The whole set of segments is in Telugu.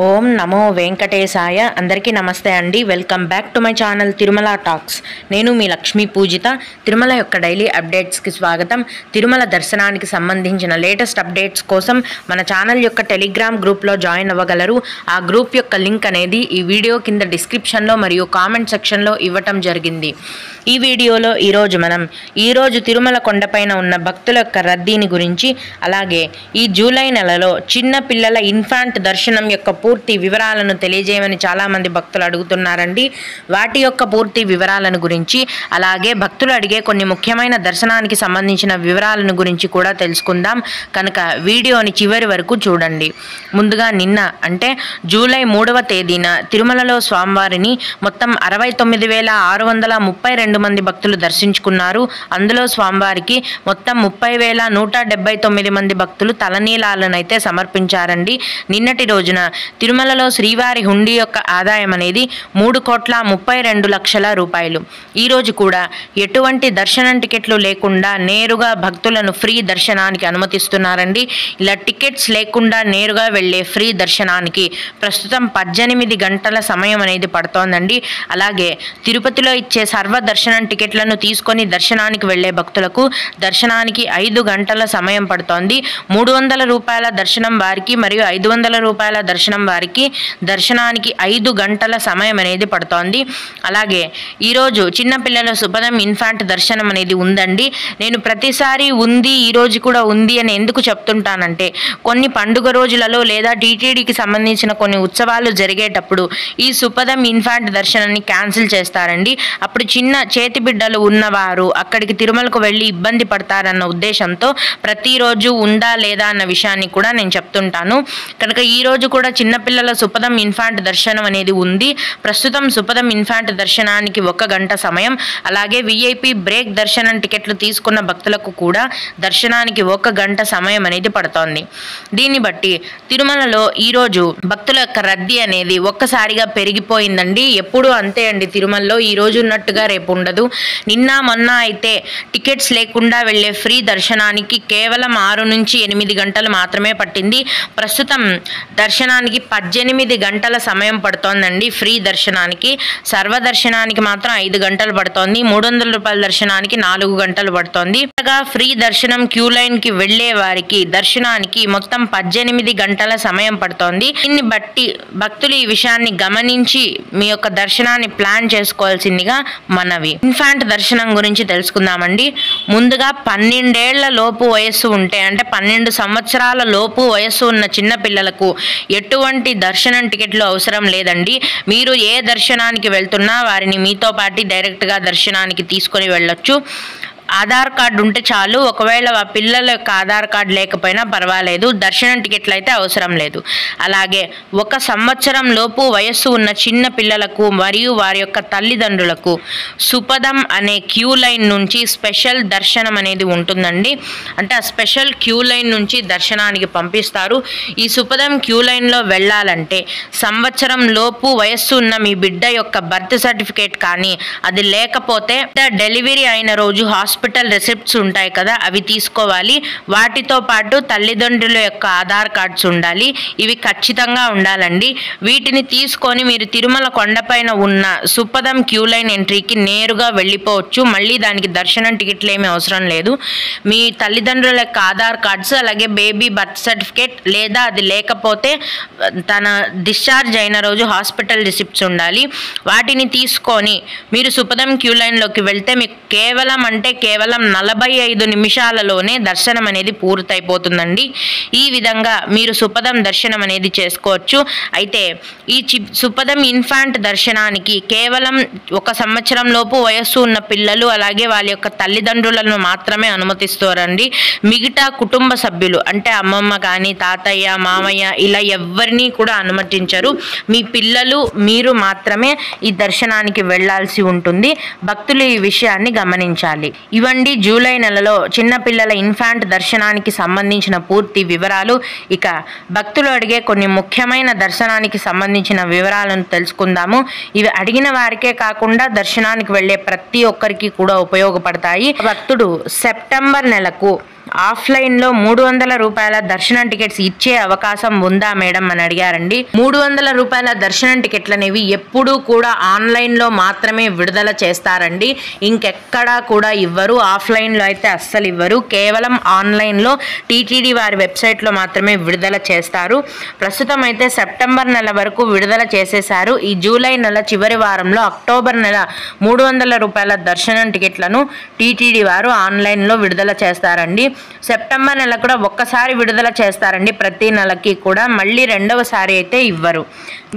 ఓం నమో వెంకటేశాయ. అందరికీ నమస్తే అండి. Welcome back to my channel Tirumala talks. నేను మీ లక్ష్మీ పూజిత. తిరుమల యొక్క డైలీ అప్డేట్స్కి స్వాగతం. తిరుమల దర్శనానికి సంబంధించిన లేటెస్ట్ అప్డేట్స్ కోసం మన ఛానల్ యొక్క టెలిగ్రామ్ గ్రూప్లో జాయిన్ అవ్వగలరు. ఆ గ్రూప్ యొక్క లింక్ అనేది ఈ వీడియో కింద డిస్క్రిప్షన్లో మరియు కామెంట్ సెక్షన్లో ఇవ్వటం జరిగింది. ఈ వీడియోలో ఈరోజు తిరుమల కొండపైన ఉన్న భక్తుల యొక్క రద్దీని గురించి, అలాగే ఈ జూలై నెలలో చిన్న పిల్లల ఇన్ఫాంట్ దర్శనం యొక్క పూర్తి వివరాలను తెలియజేయమని చాలామంది భక్తులు అడుగుతున్నారండి. వాటి యొక్క పూర్తి వివరాలను గురించి, అలాగే భక్తులు అడిగే కొన్ని ముఖ్యమైన దర్శనానికి సంబంధించిన వివరాలను గురించి కూడా తెలుసుకుందాం. కనుక వీడియోని చివరి వరకు చూడండి. ముందుగా నిన్న అంటే జూలై 3వ తేదీన తిరుమలలో స్వామివారిని మొత్తం 69,632 మంది భక్తులు దర్శించుకున్నారు. అందులో స్వామివారికి మొత్తం 30,179 మంది భక్తులు తలనీలాలను అయితే సమర్పించారండి. నిన్నటి రోజున తిరుమలలో శ్రీవారి హుండీ యొక్క ఆదాయం అనేది 3,32,00,000 రూపాయలు. ఈరోజు కూడా ఎటువంటి దర్శనం టికెట్లు లేకుండా నేరుగా భక్తులను ఫ్రీ దర్శనానికి అనుమతిస్తున్నారండి. ఇలా టికెట్స్ లేకుండా నేరుగా వెళ్ళే ఫ్రీ దర్శనానికి ప్రస్తుతం 18 గంటల సమయం అనేది పడుతోందండి. అలాగే తిరుపతిలో ఇచ్చే సర్వ దర్శనం టికెట్లను తీసుకొని దర్శనానికి వెళ్లే భక్తులకు దర్శనానికి 5 గంటల సమయం పడుతోంది. 300 రూపాయల దర్శనం వారికి మరియు 500 రూపాయల దర్శనం వారికి దర్శనానికి 5 గంటల సమయం అనేది పడుతోంది. అలాగే ఈరోజు చిన్నపిల్లల సుపదం ఇన్ఫాంట్ దర్శనం అనేది ఉందండి. నేను ప్రతిసారి ఉంది, ఈరోజు కూడా ఉంది అని ఎందుకు చెప్తుంటానంటే, కొన్ని పండుగ రోజులలో లేదా టీటీడీకి సంబంధించిన కొన్ని ఉత్సవాలు జరిగేటప్పుడు ఈ సుపదం ఇన్ఫాంట్ దర్శనాన్ని క్యాన్సిల్ చేస్తారండి. అప్పుడు చిన్న చేతి బిడ్డలు ఉన్నవారు అక్కడికి తిరుమలకు వెళ్ళి ఇబ్బంది పడతారన్న ఉద్దేశంతో ప్రతిరోజు ఉందా లేదా అన్న విషయాన్ని కూడా నేను చెప్తుంటాను. కనుక ఈరోజు కూడా చిన్నపిల్లల సుపదం ఇన్ఫాంట్ దర్శనం అనేది ఉంది. ప్రస్తుతం సుపదం ఇన్ఫాంట్ దర్శనానికి 1 గంట సమయం, అలాగే విఐపి బ్రేక్ దర్శనం టికెట్లు తీసుకున్న భక్తులకు కూడా దర్శనానికి 1 గంట సమయం అనేది పడుతోంది. దీన్ని బట్టి తిరుమలలో ఈరోజు భక్తుల యొక్క రద్దీ అనేది ఒక్కసారిగా పెరిగిపోయిందండి. ఎప్పుడు అంతే అండి, తిరుమలలో ఈ రోజు ఉన్నట్టుగా రేపు ఉండదు. నిన్న మొన్న అయితే టికెట్స్ లేకుండా వెళ్లే ఫ్రీ దర్శనానికి కేవలం 6 నుంచి 8 గంటలు మాత్రమే పట్టింది. ప్రస్తుతం దర్శనానికి 18 గంటల సమయం పడుతోందండి. ఫ్రీ దర్శనానికి, సర్వదర్శనానికి మాత్రం 5 గంటలు పడుతోంది. 300 రూపాయల దర్శనానికి 4 గంటలు పడుతోంది. ఫ్రీ దర్శనం క్యూ లైన్ కి వెళ్లే వారికి దర్శనానికి మొత్తం 18 గంటల సమయం పడుతోంది. దీన్ని బట్టి భక్తులు ఈ విషయాన్ని గమనించి మీ యొక్క దర్శనాన్ని ప్లాన్ చేసుకోవాల్సిందిగా మనవి. ఇన్ఫాంట్ దర్శనం గురించి తెలుసుకుందామండి. ముందుగా 12 ఏళ్ల లోపు వయస్సు ఉంటే, అంటే 12 సంవత్సరాల లోపు వయస్సు ఉన్న చిన్న పిల్లలకు ఎటువంటి దర్శనం టికెట్లు అవసరం లేదండి. మీరు ఏ దర్శనానికి వెళ్తున్నా వారిని మీతో పాటు డైరెక్ట్గా దర్శనానికి తీసుకొని వెళ్ళొచ్చు. ఆధార్ కార్డు ఉంటే చాలు. ఒకవేళ ఆ పిల్లల యొక్క ఆధార్ కార్డు లేకపోయినా పర్వాలేదు, దర్శనం టికెట్లు అయితే అవసరం లేదు. అలాగే 1 సంవత్సరం లోపు వయస్సు ఉన్న చిన్న పిల్లలకు మరియు వారి యొక్క తల్లిదండ్రులకు సుపదం అనే క్యూ లైన్ నుంచి స్పెషల్ దర్శనం అనేది ఉంటుందండి. అంటే ఆ స్పెషల్ క్యూ లైన్ నుంచి దర్శనానికి పంపిస్తారు. ఈ సుపదం క్యూ లైన్లో వెళ్ళాలంటే సంవత్సరం లోపు వయస్సు ఉన్న మీ బిడ్డ యొక్క బర్త్ సర్టిఫికేట్ కానీ, అది లేకపోతే డెలివరీ అయిన రోజు హాస్పిటల్ రిసిప్ట్స్ ఉంటాయి కదా, అవి తీసుకోవాలి. వాటితో పాటు తల్లిదండ్రుల యొక్క ఆధార్ కార్డ్స్ ఉండాలి. ఇవి ఖచ్చితంగా ఉండాలండి. వీటిని తీసుకొని మీరు తిరుమల కొండపైన ఉన్న సుపదం క్యూ లైన్ ఎంట్రీకి నేరుగా వెళ్ళిపోవచ్చు. మళ్ళీ దానికి దర్శనం టికెట్లు ఏమీ అవసరం లేదు. మీ తల్లిదండ్రుల యొక్క ఆధార్ కార్డ్స్, అలాగే బేబీ బర్త్ సర్టిఫికేట్, లేదా అది లేకపోతే తన డిశ్చార్జ్ అయిన రోజు హాస్పిటల్ రిసిప్ట్స్ ఉండాలి. వాటిని తీసుకొని మీరు సుపదం క్యూ లైన్లోకి వెళ్తే మీకు కేవలం 45 నిమిషాలలోనే దర్శనం అనేది పూర్తయిపోతుందండి. ఈ విధంగా మీరు సుపదం దర్శనం అనేది చేసుకోవచ్చు. అయితే ఈ సుపదం ఇన్ఫాంట్ దర్శనానికి కేవలం 1 సంవత్సరం లోపు వయస్సు ఉన్న పిల్లలు, అలాగే వాళ్ళ యొక్క తల్లిదండ్రులను మాత్రమే అనుమతిస్తారండి. మిగతా కుటుంబ సభ్యులు అంటే అమ్మమ్మ కానీ, తాతయ్య, మామయ్య ఇలా ఎవరిని కూడా అనుమతించరు. మీ పిల్లలు, మీరు మాత్రమే ఈ దర్శనానికి వెళ్లాల్సి ఉంటుంది. భక్తులు ఈ విషయాన్ని గమనించాలి. ఇవండి జూలై నెలలో చిన్నపిల్లల ఇన్ఫాంట్ దర్శనానికి సంబంధించిన పూర్తి వివరాలు. ఇక భక్తులు అడిగే కొన్ని ముఖ్యమైన దర్శనానికి సంబంధించిన వివరాలను తెలుసుకుందాము. ఇవి అడిగిన వారికే కాకుండా దర్శనానికి వెళ్లే ప్రతి ఒక్కరికి కూడా ఉపయోగపడతాయి. భక్తుడు సెప్టెంబర్ నెలకు ఆఫ్లైన్లో 300 రూపాయల దర్శనం టికెట్స్ ఇచ్చే అవకాశం ఉందా మేడం అని అడిగారండి. 300 రూపాయల దర్శనం టికెట్లు అనేవి ఎప్పుడూ కూడా ఆన్లైన్లో మాత్రమే విడుదల చేస్తారండి. ఇంకెక్కడా కూడా ఇవ్వరు. ఆఫ్లైన్లో అయితే అస్సలు ఇవ్వరు. కేవలం ఆన్లైన్లో టీటీడీ వారి వెబ్సైట్లో మాత్రమే విడుదల చేస్తారు. ప్రస్తుతం అయితే సెప్టెంబర్ నెల వరకు విడుదల చేసేశారు. ఈ జూలై నెల చివరి వారంలో అక్టోబర్ నెల 300 రూపాయల దర్శనం టికెట్లను టీటీడీ వారు ఆన్లైన్లో విడుదల చేస్తారండి. సెప్టెంబర్ నెల కూడా ఒక్కసారి విడుదల చేస్తారండి. ప్రతి నెలకి కూడా మళ్ళీ రెండవసారి అయితే ఇవ్వరు.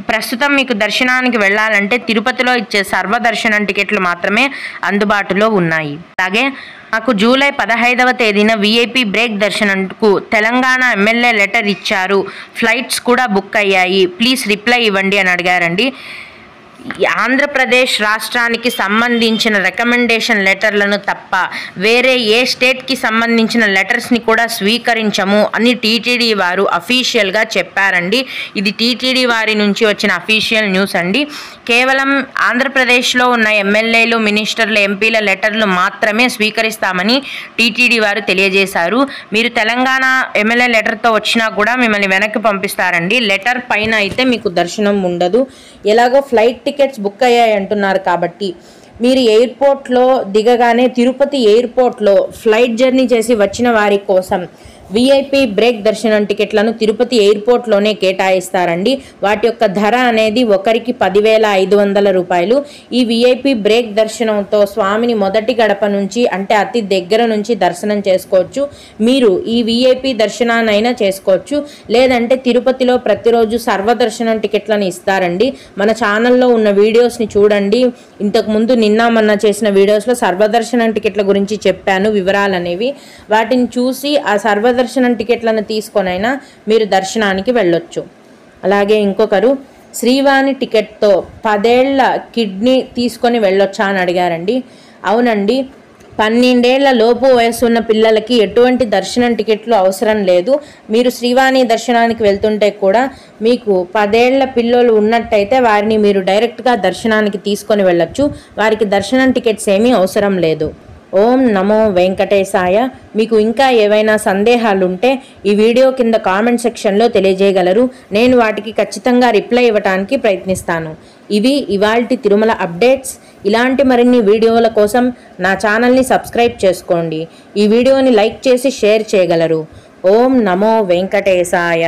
ప్రస్తుతం మీకు దర్శనానికి వెళ్ళాలంటే తిరుపతిలో ఇచ్చే సర్వదర్శనం టికెట్లు మాత్రమే అందుబాటులో ఉన్నాయి. అలాగే నాకు జూలై 15వ తేదీన విఐపి బ్రేక్ దర్శనంకు తెలంగాణ ఎమ్మెల్యే లెటర్ ఇచ్చారు. ఫ్లైట్స్ కూడా బుక్ అయ్యాయి. ప్లీజ్ రిప్లై ఇవ్వండి అని అడిగారండి. ఆంధ్రప్రదేశ్ రాష్ట్రానికి సంబంధించిన రికమెండేషన్ లెటర్లను తప్ప వేరే ఏ స్టేట్కి సంబంధించిన లెటర్స్ని కూడా స్వీకరించము అని టీటీడీ వారు అఫీషియల్గా చెప్పారండి. ఇది టీటీడీ వారి నుంచి వచ్చిన అఫీషియల్ న్యూస్ అండి. కేవలం ఆంధ్రప్రదేశ్లో ఉన్న ఎమ్మెల్యేలు, మినిస్టర్లు, ఎంపీల లెటర్లు మాత్రమే స్వీకరిస్తామని టీటీడీ వారు తెలియజేశారు. మీరు తెలంగాణ ఎమ్మెల్యే లెటర్తో వచ్చినా కూడా మిమ్మల్ని వెనక్కి పంపిస్తారండి. లెటర్ పైన అయితే మీకు దర్శనం ఉండదు. ఎలాగో ఫ్లైట్ టికెట్స్ బుక్ అయ్యాయి అంటున్నారు కాబట్టి మీరు ఎయిర్పోర్ట్లో దిగగానే తిరుపతి ఎయిర్పోర్ట్లో ఫ్లైట్ జర్నీ చేసి వచ్చిన వారి కోసం విఐపి బ్రేక్ దర్శనం టికెట్లను తిరుపతి ఎయిర్పోర్ట్లోనే కేటాయిస్తారండి. వాటి యొక్క ధర అనేది ఒకరికి 10,500 రూపాయలు. ఈ విఐపి బ్రేక్ దర్శనంతో స్వామిని మొదటి గడప నుంచి అంటే అతి దగ్గర నుంచి దర్శనం చేసుకోవచ్చు. మీరు ఈ విఐపి దర్శనాన్నైనా చేసుకోవచ్చు. లేదంటే తిరుపతిలో ప్రతిరోజు సర్వదర్శనం టికెట్లను ఇస్తారండి. మన ఛానల్లో ఉన్న వీడియోస్ని చూడండి. ఇంతకుముందు నిన్న మొన్న చేసిన వీడియోస్లో సర్వదర్శనం టికెట్ల గురించి చెప్పాను వివరాలు అనేవి. వాటిని చూసి ఆ సర్వదర్శనం టికెట్లను తీసుకొనైనా మీరు దర్శనానికి వెళ్ళొచ్చు. అలాగే ఇంకొకరు శ్రీవాణి టికెట్తో 10 ఏళ్ల కిడ్నీ తీసుకొని వెళ్ళొచ్చా అని అడిగారండి. అవునండి, 12 ఏళ్ల లోపు వయసు ఉన్న పిల్లలకి ఎటువంటి దర్శనం టికెట్లు అవసరం లేదు. మీరు శ్రీవాణి దర్శనానికి వెళ్తుంటే కూడా మీకు 10 ఏళ్ల పిల్లలు ఉన్నట్టయితే వారిని మీరు డైరెక్ట్గా దర్శనానికి తీసుకొని వెళ్ళొచ్చు. వారికి దర్శనం టికెట్స్ ఏమీ అవసరం లేదు. ఓం నమో వెంకటేశాయ. మీకు ఇంకా ఏవైనా సందేహాలుంటే ఈ వీడియో కింద కామెంట్ సెక్షన్లో తెలియజేయగలరు. నేను వాటికి ఖచ్చితంగా రిప్లై ఇవ్వడానికి ప్రయత్నిస్తాను. ఇవి ఇవాల్టి తిరుమల అప్డేట్స్. ఇలాంటి మరిన్ని వీడియోల కోసం నా ఛానల్ని సబ్స్క్రైబ్ చేసుకోండి. ఈ వీడియోని లైక్ చేసి షేర్ చేయగలరు. ఓం నమో వెంకటేశాయ.